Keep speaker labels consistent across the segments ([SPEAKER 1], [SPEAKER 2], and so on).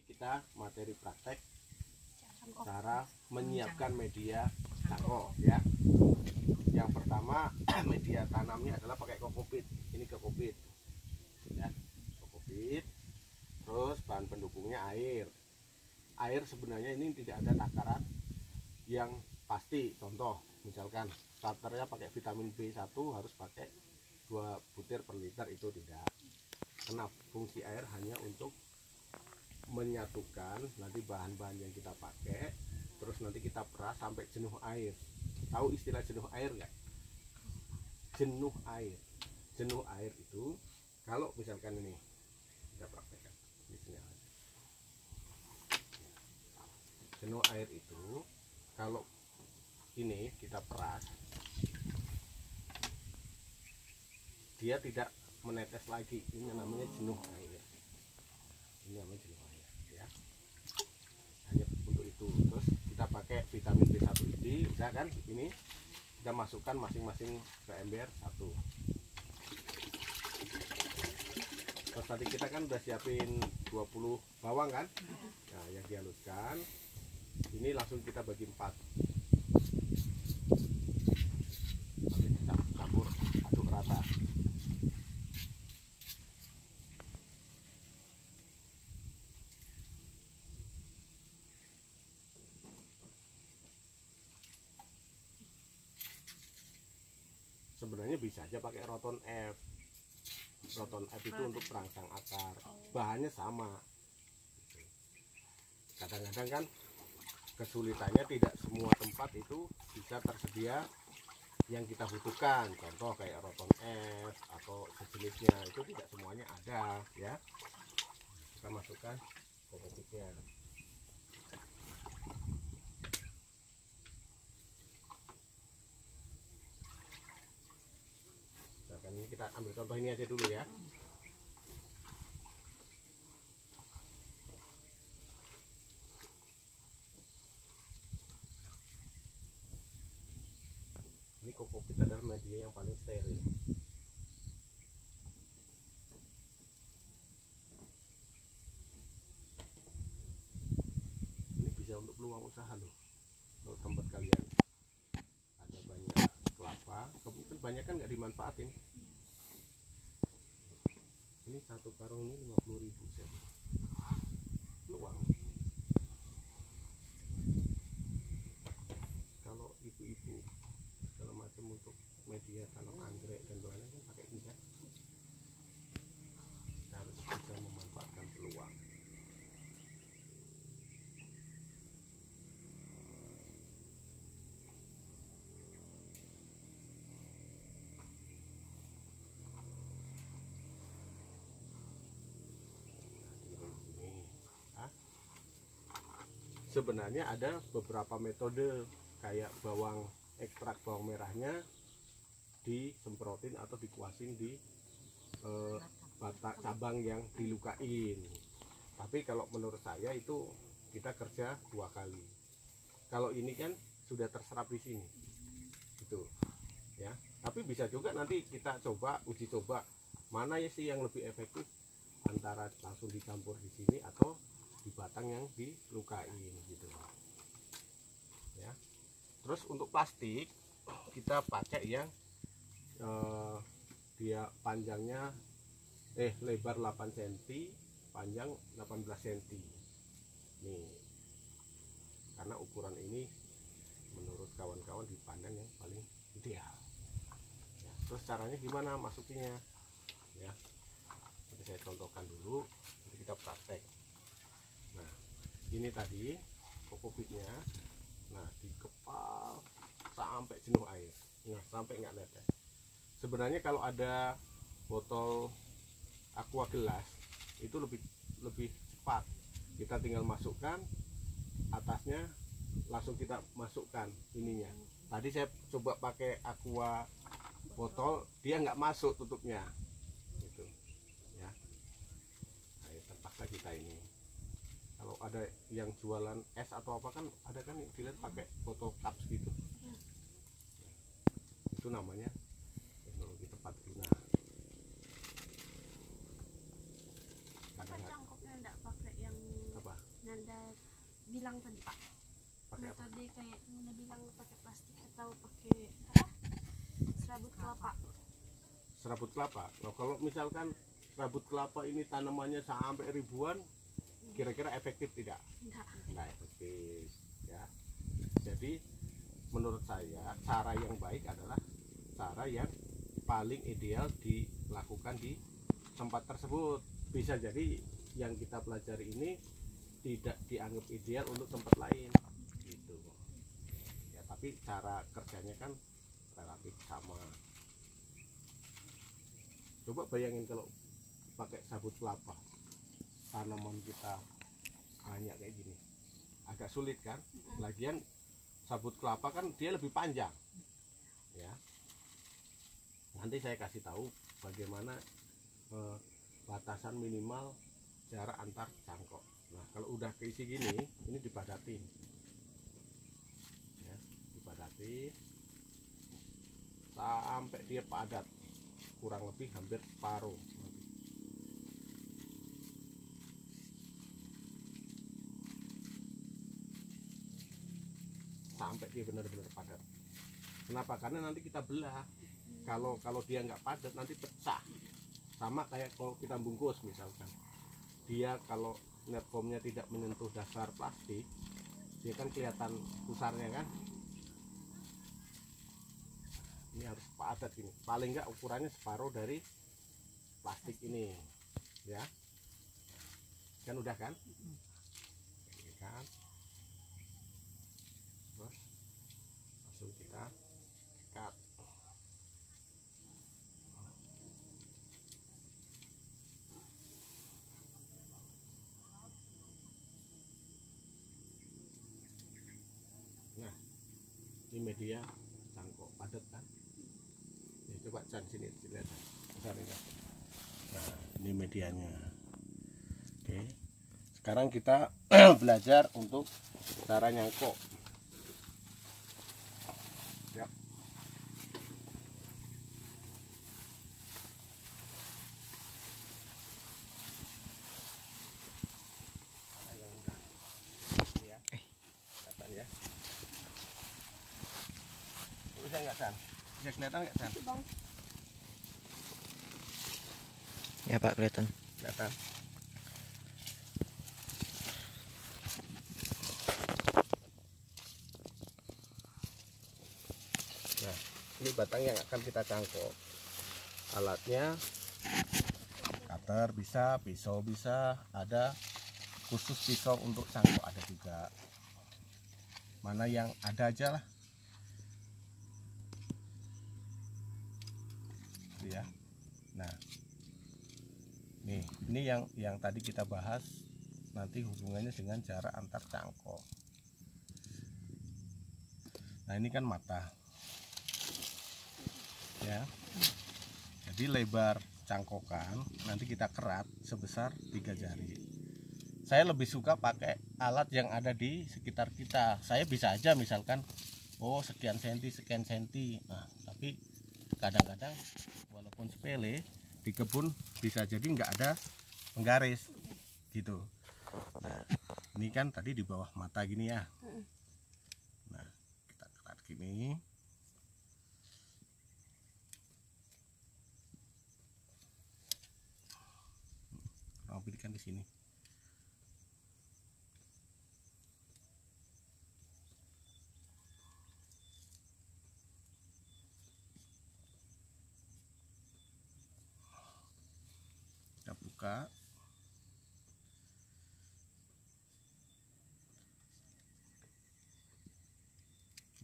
[SPEAKER 1] kita materi praktek cara menyiapkan media cangkok ya. Yang pertama media tanamnya adalah pakai kokopit. Ini kokopit ya, kokopit. Terus bahan pendukungnya air. Air sebenarnya ini tidak ada takaran yang pasti. Contoh misalkan starternya pakai vitamin B1 harus pakai 2 butir per liter, itu tidak. Karena fungsi air hanya untuk menyatukan nanti bahan-bahan yang kita pakai, terus nanti kita peras sampai jenuh air. Tahu istilah jenuh air nggak? Jenuh air. Jenuh air itu kalau misalkan ini kita praktekkan di sini. Jenuh air itu kalau ini kita peras, dia tidak menetes lagi. Ini namanya jenuh air. Ini namanya jenuh air ya. Hanya untuk itu. Terus kita pakai vitamin B1 ini, bisa kan? Ini kita masukkan masing-masing ke ember 1. Terus tadi kita kan udah siapin 20 bawang kan? Nah, yang dihaluskan ini langsung kita bagi 4. Nanti kita campur aduk rata. Sebenarnya bisa aja pakai roton F. Roton F itu untuk perangsang akar. Bahannya sama. Kadang-kadang kan kesulitannya tidak semua tempat itu bisa tersedia yang kita butuhkan. Contoh kayak roton F atau sejenisnya, itu tidak semuanya ada ya. Kita masukkan kokopitnya. Ini kita ambil contoh ini aja dulu ya. Ini kokopit adalah media yang paling steril. Ini bisa untuk peluang usaha loh. Kalau tempat kalian ada banyak kelapa, kemudian banyak kan nggak dimanfaatin. Ini satu karung ini 50.000 set. Peluang. Kalau ibu-ibu segala macam untuk media tanam anggrek dan lain-lain kan pakai ini kan. Kita harus bisa memanfaatkan peluang. Sebenarnya ada beberapa metode, kayak bawang, ekstrak bawang merahnya disemprotin atau dikuasin di batang cabang yang dilukain. Tapi kalau menurut saya itu kita kerja 2 kali. Kalau ini kan sudah terserap di sini, gitu ya. Tapi bisa juga nanti kita coba uji coba mana ya sih yang lebih efektif, antara langsung dicampur di sini atau di batang yang dilukain gitu ya. Terus untuk plastik kita pakai yang dia panjangnya lebar 8 cm, panjang 18 cm nih, karena ukuran ini menurut kawan-kawan dipandang yang paling ideal ya. Terus caranya gimana masukinnya ya, nanti saya contohkan dulu, nanti kita praktek. Nah, ini tadi kokopitnya, nah dikepal sampai jenuh air, nah sampai nggak netes. Sebenarnya kalau ada botol aqua gelas itu lebih cepat, kita tinggal masukkan atasnya, langsung kita masukkan ininya. Tadi saya coba pakai aqua botol, dia nggak masuk tutupnya gitu ya. Nah, terpaksa kita ini. Kalau ada yang jualan es atau apa kan ada kan yang dilihat pakai botol cups gitu. Itu namanya teknologi tepat guna. Kadang cangkoknya enggak pakai yang apa?
[SPEAKER 2] bilang tadi Pak.
[SPEAKER 1] Pakai apa?
[SPEAKER 2] Tadi kayak Bunda bilang pakai plastik atau pakai apa? Serabut kelapa.
[SPEAKER 1] Serabut kelapa. Nah, kalau misalkan serabut kelapa ini tanamannya sampai ribuan, kira-kira efektif tidak?
[SPEAKER 2] Enggak.
[SPEAKER 1] Nggak efektif ya. Jadi menurut saya cara yang baik adalah cara yang paling ideal dilakukan di tempat tersebut. Bisa jadi yang kita pelajari ini tidak dianggap ideal untuk tempat lain gitu ya, tapi cara kerjanya kan relatif sama. Coba bayangin kalau pakai sabut kelapa, tanaman kita banyak kayak gini, agak sulit kan. Lagian sabut kelapa kan dia lebih panjang ya. Nanti saya kasih tahu bagaimana batasan minimal jarak antar cangkok. Nah, kalau udah keisi gini, ini dipadatin ya, dipadatin sampai dia padat, kurang lebih hampir separuh. Sampai dia benar-benar padat. Kenapa? Karena nanti kita belah. Kalau dia nggak padat nanti pecah. Sama kayak kalau kita bungkus misalkan, dia kalau netcomnya tidak menyentuh dasar plastik, dia kan kelihatan pusarnya kan. Ini harus padat gini, paling nggak ukurannya separuh dari plastik ini ya. Kan udah kan? Ini kan. Terus langsung kita ikat. Nah, ini media cangkok padat kan. Ya, coba Chan sini lihat. Nah, ini medianya. Oke. Sekarang kita belajar untuk cara nyangkok. Siap. Ini ya. Kelihatan ya. Bisa nggak Chan? Bisa kelihatan nggak Chan?
[SPEAKER 3] Ya Pak, kelihatan.
[SPEAKER 1] Kelihatan. Nah, ini batang yang akan kita cangkok. Alatnya cutter bisa, pisau bisa, ada khusus pisau untuk cangkok ada juga. Mana yang ada aja lah. Itu ya. Nah, nih, ini yang tadi kita bahas nanti hubungannya dengan jarak antar cangkok. Nah, ini kan mata. Ya. Jadi lebar cangkokan nanti kita kerat sebesar 3 jari. Saya lebih suka pakai alat yang ada di sekitar kita. Saya bisa aja misalkan sekian senti. Nah, tapi kadang-kadang walaupun sepele di kebun bisa jadi nggak ada penggaris gitu. Nah, ini kan tadi di bawah mata gini ya. Nah, kita kerat gini. Pilihkan di sini. Kita buka.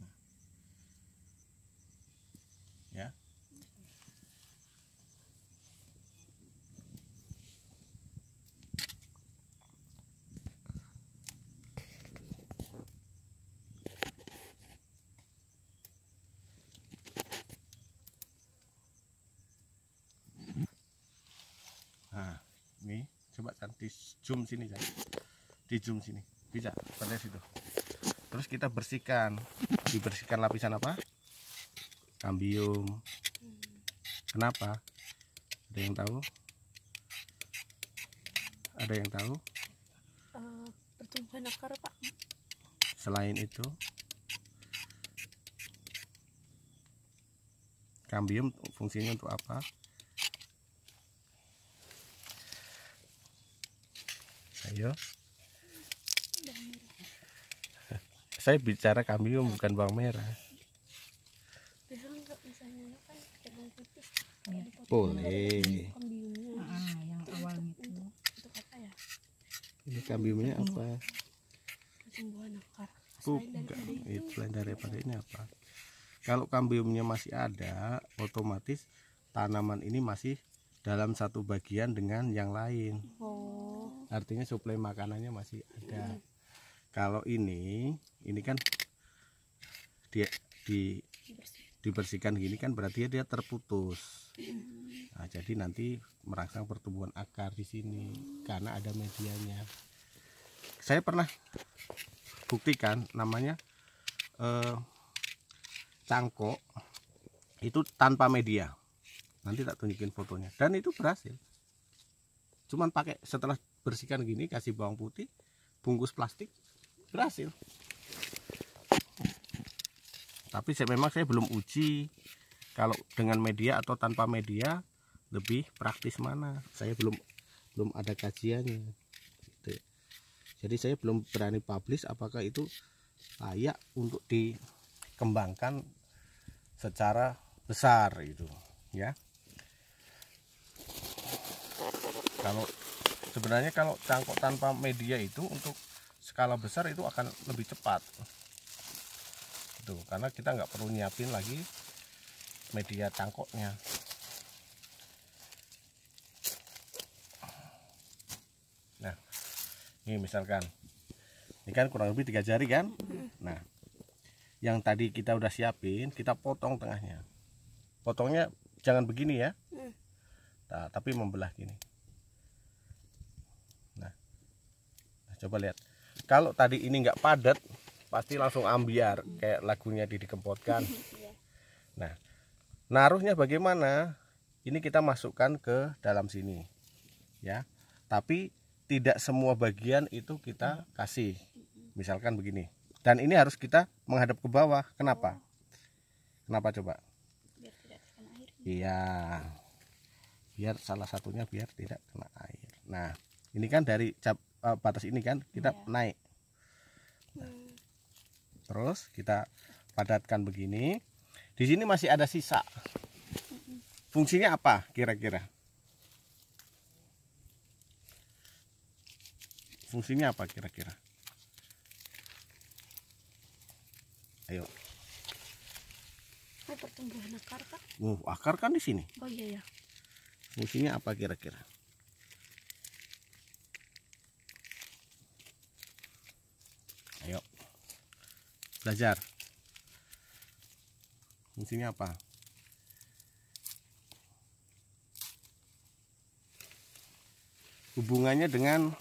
[SPEAKER 1] Nah. Ya. Nah, ini coba kan di zoom sini ya. Di zoom sini. Bisa, pada situ. Terus kita bersihkan. Dibersihkan lapisan apa? Kambium. Kenapa? Ada yang tahu? Ada yang tahu?
[SPEAKER 2] pertumbuhan akar, Pak.
[SPEAKER 1] Selain itu, kambium fungsinya untuk apa? Ayo. Saya bicara kambium bukan bawang merah.
[SPEAKER 2] Biasanya nggak misalnya kan pakai bawang putih.
[SPEAKER 4] Iya.
[SPEAKER 1] Boleh.
[SPEAKER 2] Kambiumnya
[SPEAKER 4] Yang awalnya itu.
[SPEAKER 2] untuk apa ya?
[SPEAKER 1] Ini kambiumnya apa?
[SPEAKER 2] Pertumbuhan akar.
[SPEAKER 1] Bukan. Itu selain daripada ini apa? Kalau kambiumnya masih ada, otomatis tanaman ini masih dalam satu bagian dengan yang lain.
[SPEAKER 2] Oh.
[SPEAKER 1] Artinya suplai makanannya masih ada. Kalau ini kan dia dibersihkan gini kan berarti dia terputus. Nah, jadi nanti merangsang pertumbuhan akar di sini karena ada medianya. Saya pernah buktikan namanya cangkok itu tanpa media. Nanti tak tunjukin fotonya dan itu berhasil. Cuman pakai setelah bersihkan gini kasih bawang putih, bungkus plastik, berhasil. Tapi memang saya belum uji kalau dengan media atau tanpa media lebih praktis mana. Saya belum ada kajiannya. Gitu. Jadi saya belum berani publish apakah itu layak untuk dikembangkan secara besar itu, ya. Kalau sebenarnya kalau cangkok tanpa media itu untuk skala besar itu akan lebih cepat. Itu karena kita nggak perlu nyiapin lagi media cangkoknya. Nah, ini misalkan ini kan kurang lebih 3 jari kan. Nah, yang tadi kita udah siapin kita potong tengahnya. Potongnya jangan begini ya, nah, tapi membelah gini. Nah, coba lihat kalau tadi ini nggak padat pasti langsung ambiar kayak lagunya Didi Kempot kan. Nah, naruhnya bagaimana? Ini kita masukkan ke dalam sini ya, tapi tidak semua bagian itu kita kasih, misalkan begini, dan ini harus kita menghadap ke bawah. Kenapa? Kenapa coba?
[SPEAKER 2] Biar tidak terkena air.
[SPEAKER 1] Iya, biar salah satunya biar tidak kena air. Nah, ini kan dari batas ini kan kita naik. Nah, terus kita padatkan begini. Di sini masih ada sisa. Fungsinya apa kira-kira? Fungsinya apa kira-kira? Ayo.
[SPEAKER 2] Oh, pertumbuhan akar, Pak.
[SPEAKER 1] Akar kan di sini.
[SPEAKER 2] Oh iya ya.
[SPEAKER 1] Fungsinya apa kira-kira? Ayo. Belajar. Fungsinya apa? Hubungannya dengan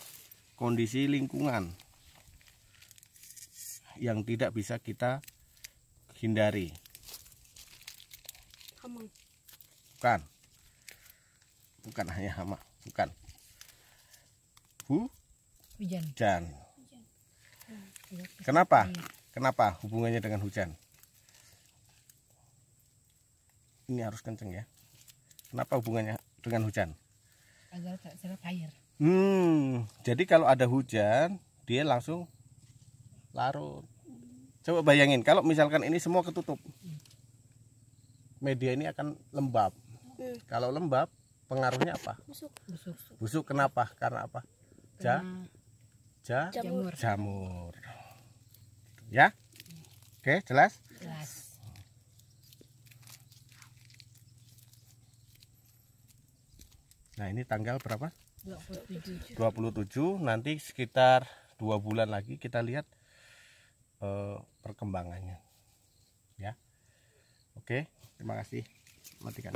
[SPEAKER 1] kondisi lingkungan yang tidak bisa kita hindari.
[SPEAKER 2] Hama.
[SPEAKER 1] Bukan hanya hama, bukan.
[SPEAKER 4] Hujan.
[SPEAKER 1] Hujan. Kenapa? Kenapa hubungannya dengan hujan? Ini harus kenceng ya. Kenapa hubungannya dengan hujan?
[SPEAKER 4] Agar tak serap air.
[SPEAKER 1] Jadi kalau ada hujan, dia langsung larut. Coba bayangin kalau misalkan ini semua ketutup, media ini akan lembab. Kalau lembab, pengaruhnya apa?
[SPEAKER 2] Busuk.
[SPEAKER 1] Busuk. Kenapa? Karena apa?
[SPEAKER 2] Jamur.
[SPEAKER 1] Jamur. Ya? Oke, jelas?
[SPEAKER 4] Jelas.
[SPEAKER 1] Nah, ini tanggal berapa?
[SPEAKER 4] 27.
[SPEAKER 1] 27. Nanti sekitar 2 bulan lagi kita lihat perkembangannya. Ya. Oke, terima kasih. Matikan.